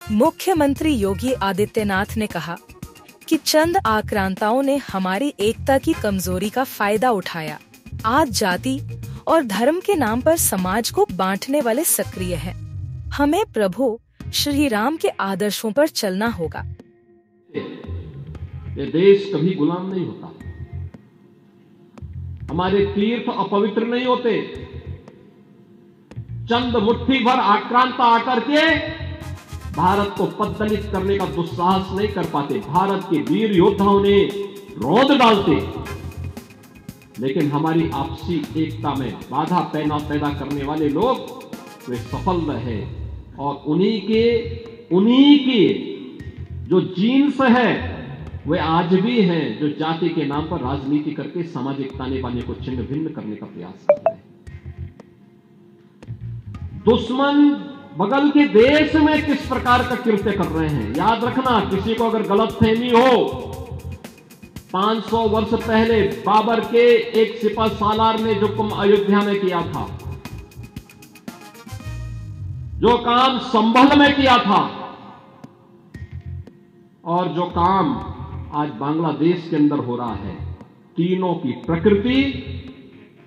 मुख्यमंत्री योगी आदित्यनाथ ने कहा कि चंद आक्रांताओं ने हमारी एकता की कमजोरी का फायदा उठाया। आज जाति और धर्म के नाम पर समाज को बांटने वाले सक्रिय हैं। हमें प्रभु श्री राम के आदर्शों पर चलना होगा। ये देश कभी गुलाम नहीं होता। हमारे तीर्थ अपवित्र नहीं होते। चंद मुट्ठी भर आक्रांता आकर के भारत को पद्दलित करने का दुस्साहस नहीं कर पाते। भारत के वीर योद्धाओं ने रौंद डालते, लेकिन हमारी आपसी एकता में बाधा पैदा करने वाले लोग वे सफल रहे। और उन्हीं के जो जीन्स है वे आज भी हैं, जो जाति के नाम पर राजनीति करके सामाजिक ताने बाने को छिन्न भिन्न करने का प्रयास कर रहे हैं। दुश्मन बगल के देश में किस प्रकार का कृत्य कर रहे हैं, याद रखना। किसी को अगर गलतफहमी हो, 500 वर्ष पहले बाबर के एक सिपह सालार ने जो काम अयोध्या में किया था, जो काम संभल में किया था, और जो काम आज बांग्लादेश के अंदर हो रहा है, तीनों की प्रकृति,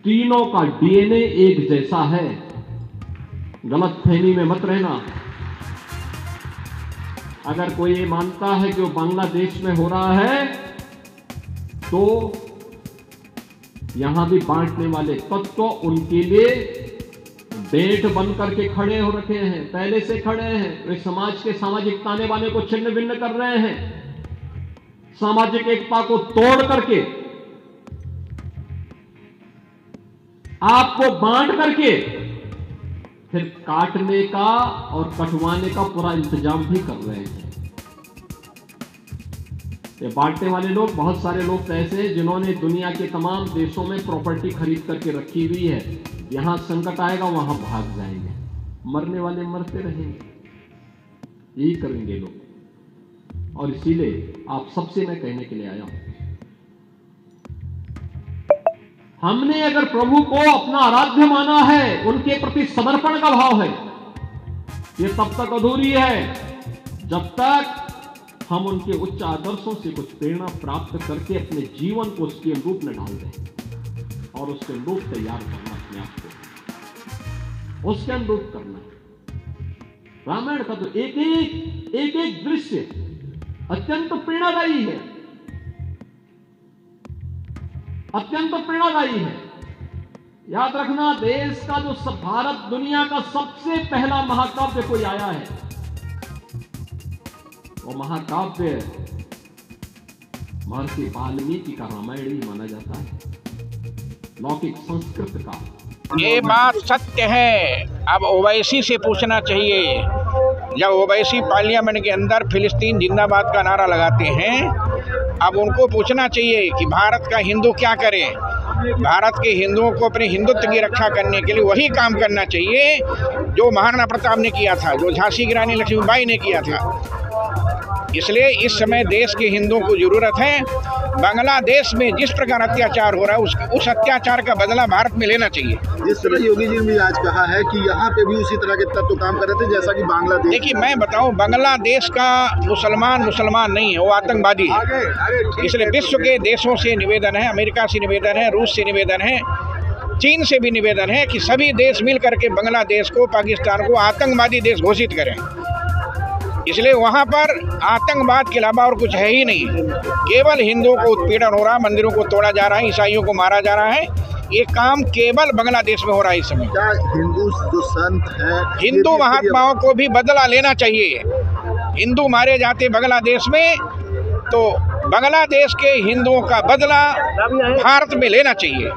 तीनों का डीएनए एक जैसा है। गलतफहमी में मत रहना। अगर कोई ये मानता है कि वो बांग्लादेश में हो रहा है, तो यहां भी बांटने वाले तत्व उनके लिए बेट बन करके खड़े हो रखे हैं, पहले से खड़े हैं। वे समाज के सामाजिक ताने बाने को छिन्न भिन्न कर रहे हैं, सामाजिक एकता को तोड़ करके, आपको बांट करके फिर काटने का और कटवाने का पूरा इंतजाम भी कर रहे हैं। ये बांटने वाले लोग, बहुत सारे लोग तो ऐसे हैं जिन्होंने दुनिया के तमाम देशों में प्रॉपर्टी खरीद करके रखी हुई है। यहां संकट आएगा वहां भाग जाएंगे, मरने वाले मरते रहेंगे, यही करेंगे लोग। और इसीलिए आप सबसे मैं कहने के लिए आया हूं, हमने अगर प्रभु को अपना आराध्य माना है, उनके प्रति समर्पण का भाव है, ये तब तक अधूरी है जब तक हम उनके उच्च आदर्शों से कुछ प्रेरणा प्राप्त करके अपने जीवन को उसके अनुरूप में डाल दें और उसके अनुरूप तैयार करना, अपने आप को उसके अनुरूप करना। रामायण का तो एक एक दृश्य अत्यंत प्रेरणादायी है, अत्यंत प्रेरणादायी है। याद रखना, देश का जो भारत दुनिया का सबसे पहला महाकाव्य कोई आया है, वो महाकाव्य महर्षि वाल्मीकि का रामायण ही माना जाता है, लौकिक संस्कृत का। ये बात सत्य है। अब ओवैसी से पूछना चाहिए, जब ओवैसी पार्लियामेंट के अंदर फिलिस्तीन जिंदाबाद का नारा लगाते हैं, अब उनको पूछना चाहिए कि भारत का हिंदू क्या करे। भारत के हिंदुओं को अपने हिंदुत्व की रक्षा करने के लिए वही काम करना चाहिए जो महाराणा प्रताप ने किया था, जो झांसी की रानी लक्ष्मीबाई ने किया था। इसलिए इस समय देश के हिंदुओं को जरूरत है। बांग्लादेश में जिस प्रकार अत्याचार हो रहा है, उस अत्याचार का बदला भारत में लेना चाहिए। जिस तरह योगी जी ने आज कहा है कि यहाँ पे भी उसी तरह के तत्व काम कर रहे थे जैसा कि बांग्लादेश। देखिए, मैं बताऊं, बांग्लादेश का मुसलमान नहीं है, वो आतंकवादी है। इसलिए विश्व के देशों से निवेदन है, अमेरिका से निवेदन है, रूस से निवेदन है, चीन से भी निवेदन है कि सभी देश मिल करके बांग्लादेश को, पाकिस्तान को आतंकवादी देश घोषित करें। इसलिए वहाँ पर आतंकवाद के अलावा और कुछ है ही नहीं। केवल हिंदुओं को उत्पीड़न हो रहा है, मंदिरों को तोड़ा जा रहा है, ईसाइयों को मारा जा रहा है। ये काम केवल बांग्लादेश में हो रहा है इस समय। क्या हिंदू जो संत है, हिंदू महात्माओं को भी बदला लेना चाहिए। हिंदू मारे जाते बांग्लादेश में, तो बांग्लादेश के हिंदुओं का बदला भारत में लेना चाहिए।